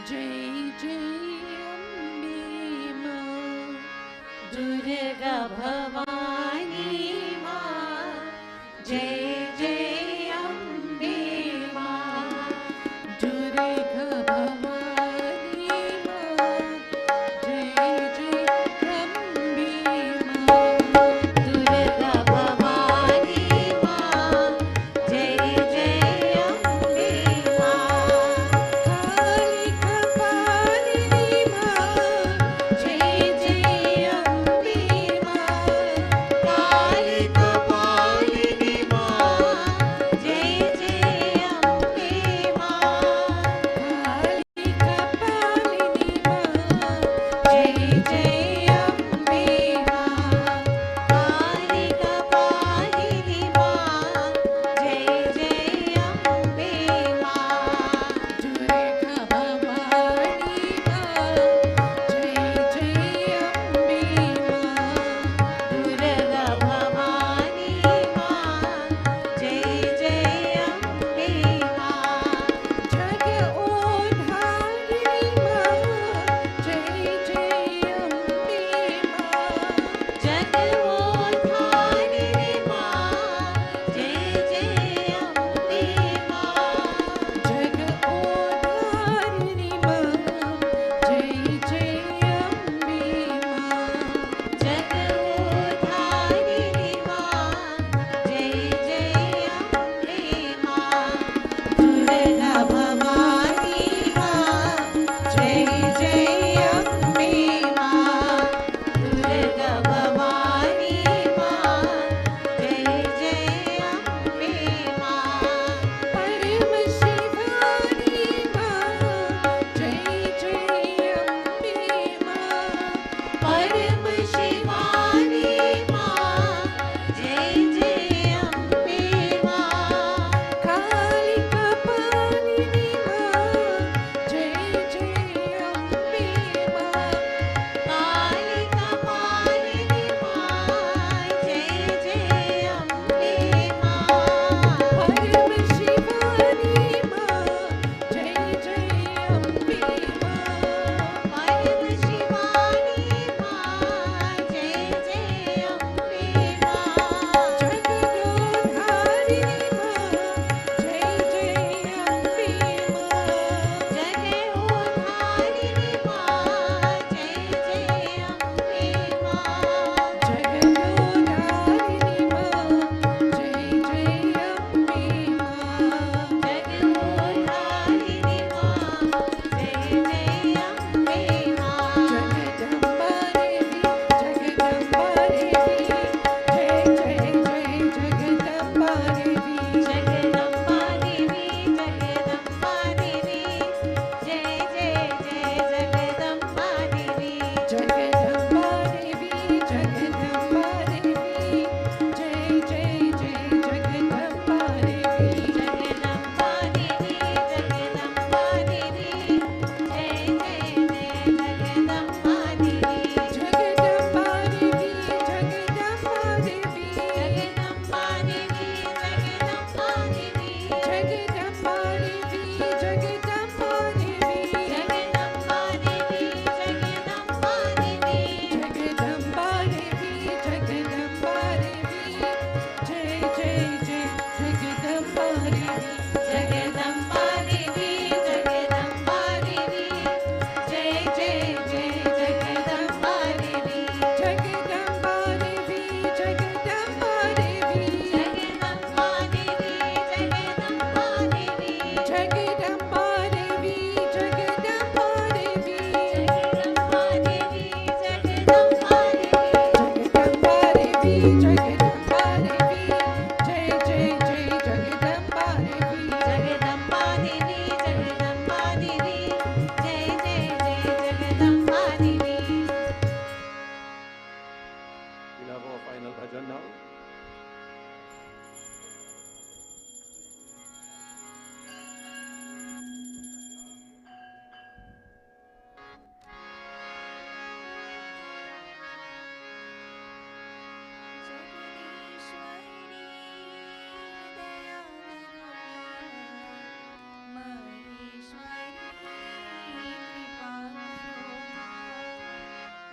जय जय अम्बे माँ दुर्गा भवानी माँ जय जय अम्बे माँ दुर्गा भवानी माँ जय जय अम्बे माँ दुर्गा भवानी माँ जय जय अम्बे माँ काली कपालिनी माँ जय जय अम्बे माँ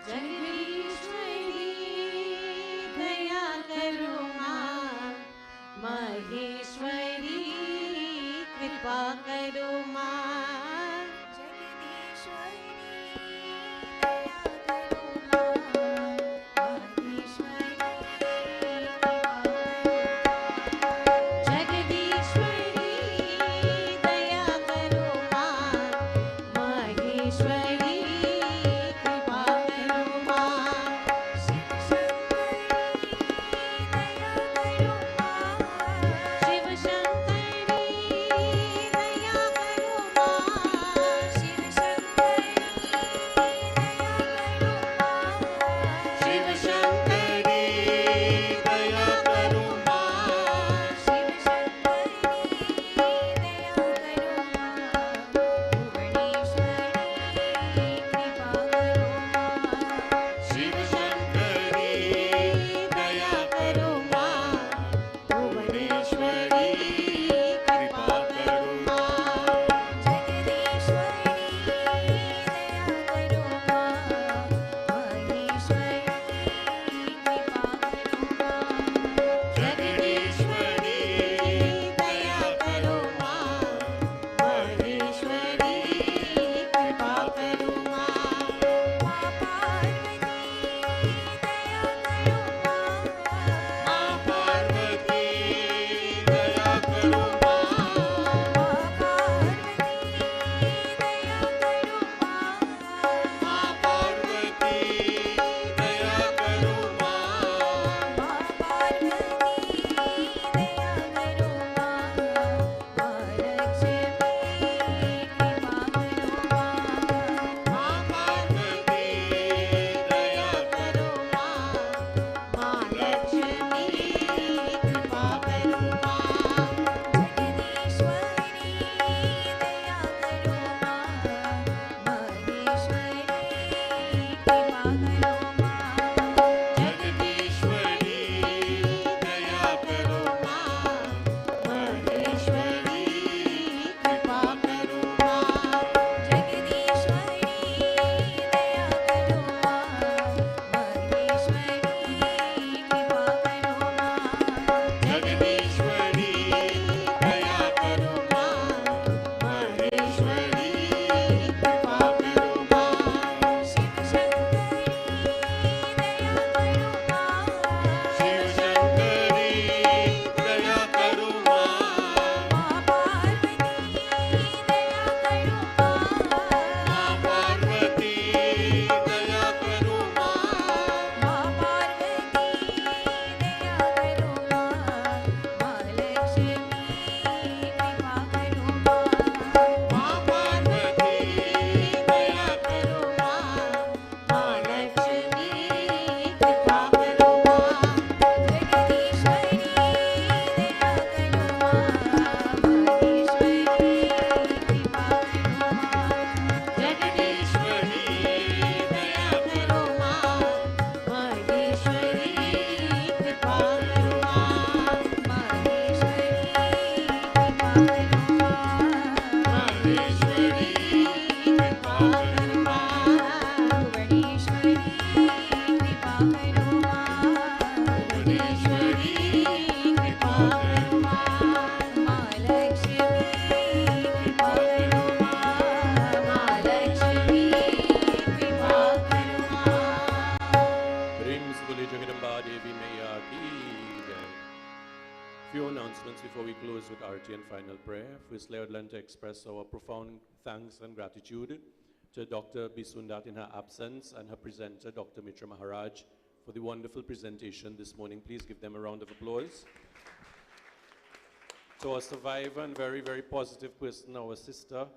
जगदीश्वरी दया करो माँ, महेश्वरी कृपा करो माँ। Before we close with Arti and final prayer, firstly I would like to express our profound thanks and gratitude to Dr. Bisundat in her absence and her presenter, Dr. Mitra Maharaj, for the wonderful presentation this morning. Please give them a round of applause. To our survivor and very, very positive person, our sister,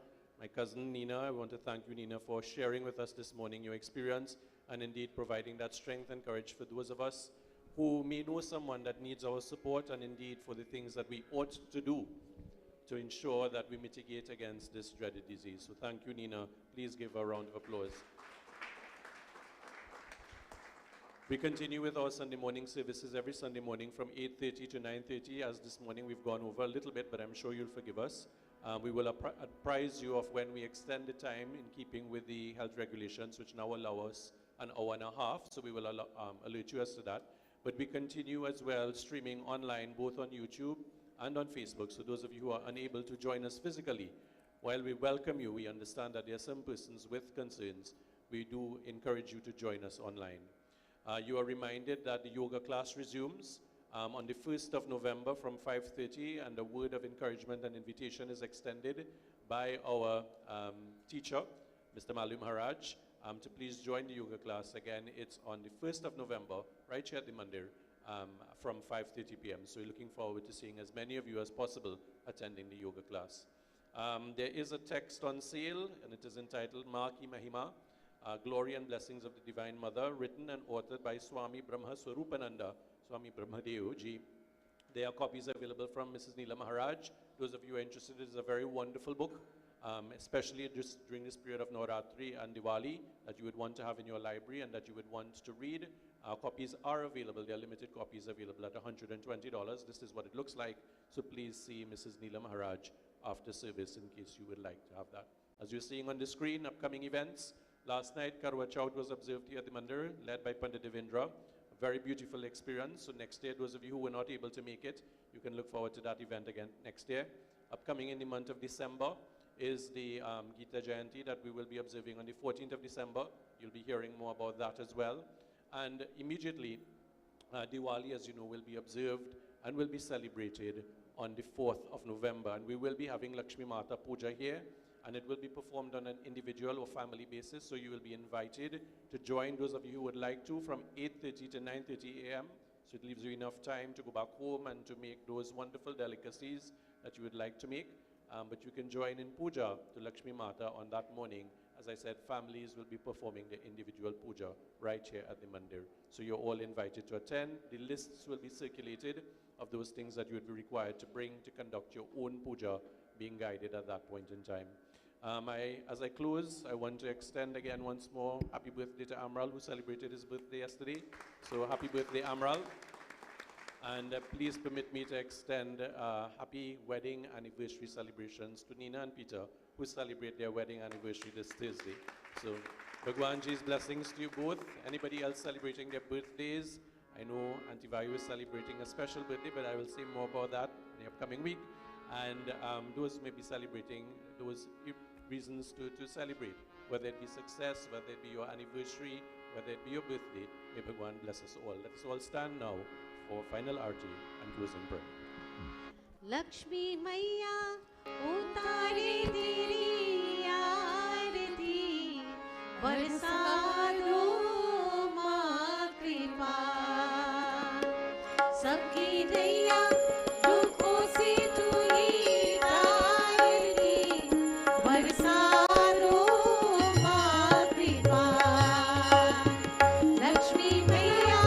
my cousin Nina, I want to thank you, Nina, for sharing with us this morning your experience and indeed providing that strength and courage for those of us who may know someone that needs our support, and indeed for the things that we ought to do to ensure that we mitigate against this dreaded disease. So thank you, Nina. Please give her a round of applause. We continue with our Sunday morning services every Sunday morning from 8:30 to 9:30. As this morning we've gone over a little bit, but I'm sure you'll forgive us. We will apprise you of when we extend the time in keeping with the health regulations, which now allow us an hour and a half, so we will alert you as to that. But we continue as well streaming online, both on YouTube and on Facebook. So those of you who are unable to join us physically, while we welcome you, we understand that there are some persons with concerns. We do encourage you to join us online. You are reminded that the yoga class resumes on the 1st of November from 5:30, and a word of encouragement and invitation is extended by our teacher, Mr. Mitra Maharaj, to please join the yoga class. Again, it's on the 1st of November, right here at the Mandir, from 5:30 p.m. So we're looking forward to seeing as many of you as possible attending the yoga class. There is a text on sale, and it is entitled Ma Ki Mahima, Glory and Blessings of the Divine Mother, written and authored by Swami Brahma Swarupananda, Swami Brahmadeo Ji. There are copies available from Mrs. Mitra Maharaj. Those of you who are interested, it is a very wonderful book, especially just during this period of Navratri and Diwali, that you would want to have in your library and that you would want to read. Copies are available. There are limited copies available at $120. This is what it looks like. So please see Mrs. Mitra Maharaj after service in case you would like to have that. As you're seeing on the screen, upcoming events. Last night, Karwa Chowth was observed here at the Mandir, led by Pandit Devendra. A very beautiful experience. So next year, those of you who were not able to make it, you can look forward to that event again next year. Upcoming in the month of December is the Gita Jayanti that we will be observing on the 14th of December. You'll be hearing more about that as well. And immediately, Diwali, as you know, will be observed and will be celebrated on the 4th of November. And we will be having Lakshmi Mata Pooja here, and it will be performed on an individual or family basis. So you will be invited to join, those of you who would like to, from 8:30 to 9:30 a.m. So it leaves you enough time to go back home and to make those wonderful delicacies that you would like to make. But you can join in puja to Lakshmi Mata on that morning. As I said, families will be performing the individual puja right here at the Mandir. So you're all invited to attend. The lists will be circulated of those things that you would be required to bring to conduct your own puja, being guided at that point in time. As I close, I want to extend again once more happy birthday to Amral, who celebrated his birthday yesterday. So happy birthday, Amral. And please permit me to extend happy wedding anniversary celebrations to Nina and Peter, who celebrate their wedding anniversary this Thursday. So Bhagwanji's blessings to you both. Anybody else celebrating their birthdays? I know Auntie Vayu is celebrating a special birthday, but I will say more about that in the upcoming week. And those may be celebrating those reasons to celebrate, whether it be success, whether it be your anniversary, whether it be your birthday. May Bhagwan bless us all. Let us all stand now for final arti and closing prayer. Lakshmi Maiya utare teri aarti barsa do maa kripa sabki daiya dukho se tu hi taarti barsa do maa kripa Lakshmi Maiya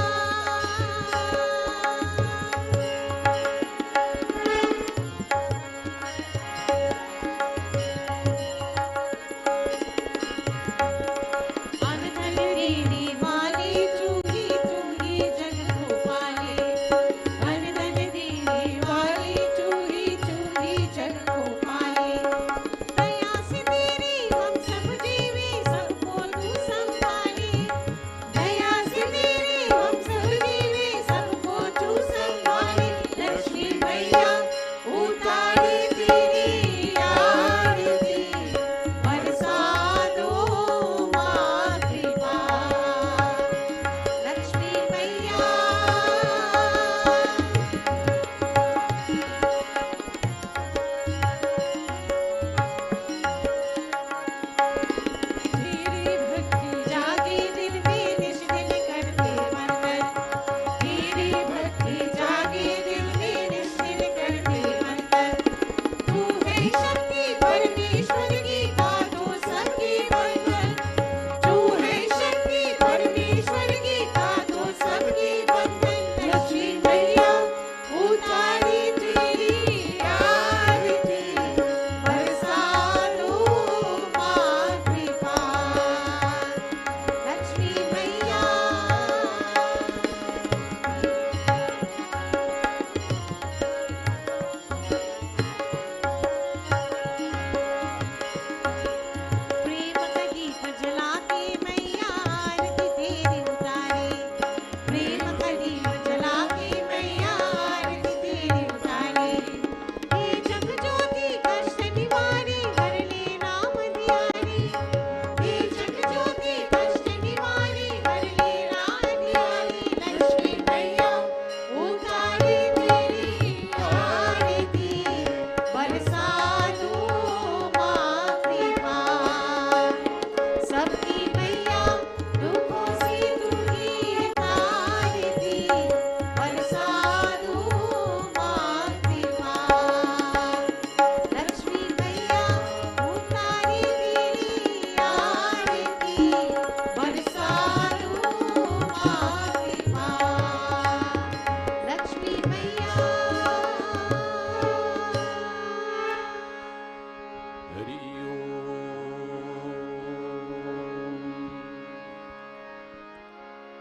Hari Om.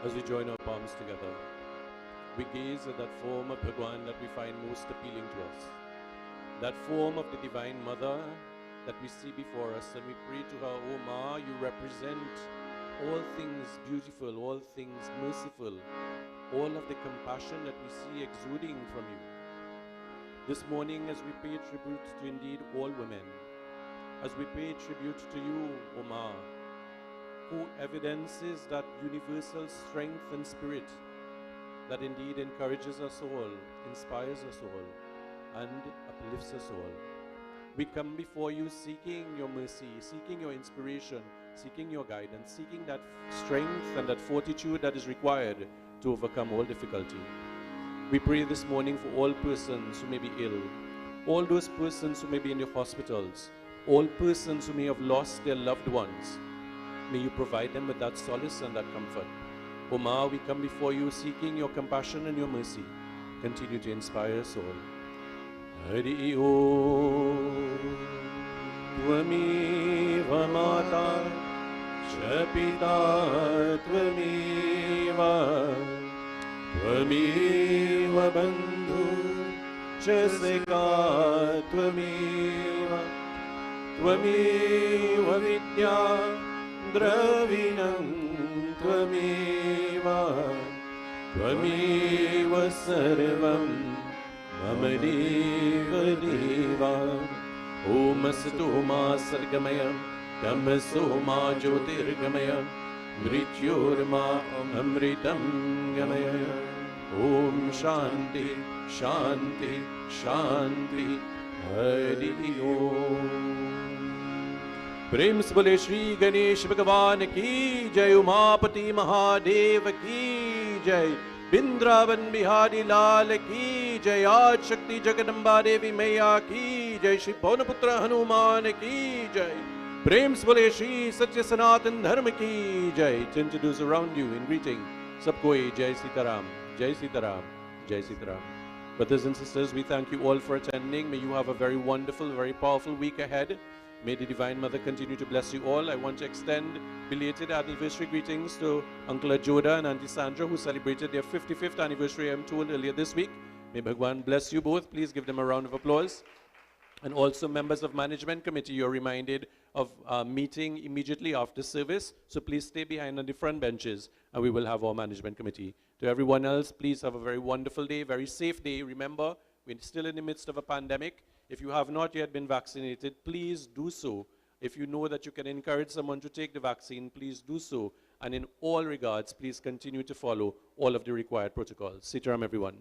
As we join our palms together, we gaze at that form of Bhagwan that we find most appealing to us. That form of the Divine Mother that we see before us, and we pray to her, "O Ma, you represent all things beautiful, all things merciful, all of the compassion that we see exuding from you." This morning, as we pay tribute to indeed all women, as we pay tribute to you, O Ma, who evidences that universal strength and spirit that indeed encourages us all, inspires us all, and uplifts us all. We come before you seeking your mercy, seeking your inspiration, seeking your guidance, seeking that strength and that fortitude that is required to overcome all difficulty. We pray this morning for all persons who may be ill, all those persons who may be in the hospitals, all persons who may have lost their loved ones. May you provide them with that solace and that comfort. O Ma, we come before you seeking your compassion and your mercy. Continue to inspire us all. Hari Om. Tvameva Mata Cha Pita Tvameva Tvameva Bandhu Cha Sakha Tvameva Tvameva Vidya Dravinam Tvameva Tvameva Sarvam Mama Deva Deva Om Asato Ma Sargamaya Tamaso Ma Jyotirgamaya Mrityorma Amritam Gamaya Om Shanti Shanti Shanti Hari Om. प्रेम से बोले श्री गणेश भगवान की जय, उमापति महादेव की जय, वृंदावन बिहारी लाल की जय, आज शक्ति जगदम्बा देवी मैया की जय, श्री पवनपुत्र हनुमान की जय, प्रेम से बोले श्री सत्य सनातन धर्म की जय. To introduce around you in greeting, सबको जय सीताराम, जय सीताराम, जय Sitaram. Brothers and sisters, we thank you all for attending. May you have a very wonderful, very powerful week ahead. May the Divine Mother continue to bless you all. I want to extend belated anniversary greetings to Uncle Ajoda and Auntie Sandra, who celebrated their 55th anniversary, I'm told, earlier this week. May Bhagwan bless you both. Please give them a round of applause. And also members of Management Committee, you're reminded of meeting immediately after service. So please stay behind on the front benches and we will have our Management Committee. To everyone else, please have a very wonderful day, very safe day. Remember, we're still in the midst of a pandemic. If you have not yet been vaccinated, please do so. If you know that you can encourage someone to take the vaccine, please do so. And in all regards, please continue to follow all of the required protocols. Sitaram, everyone.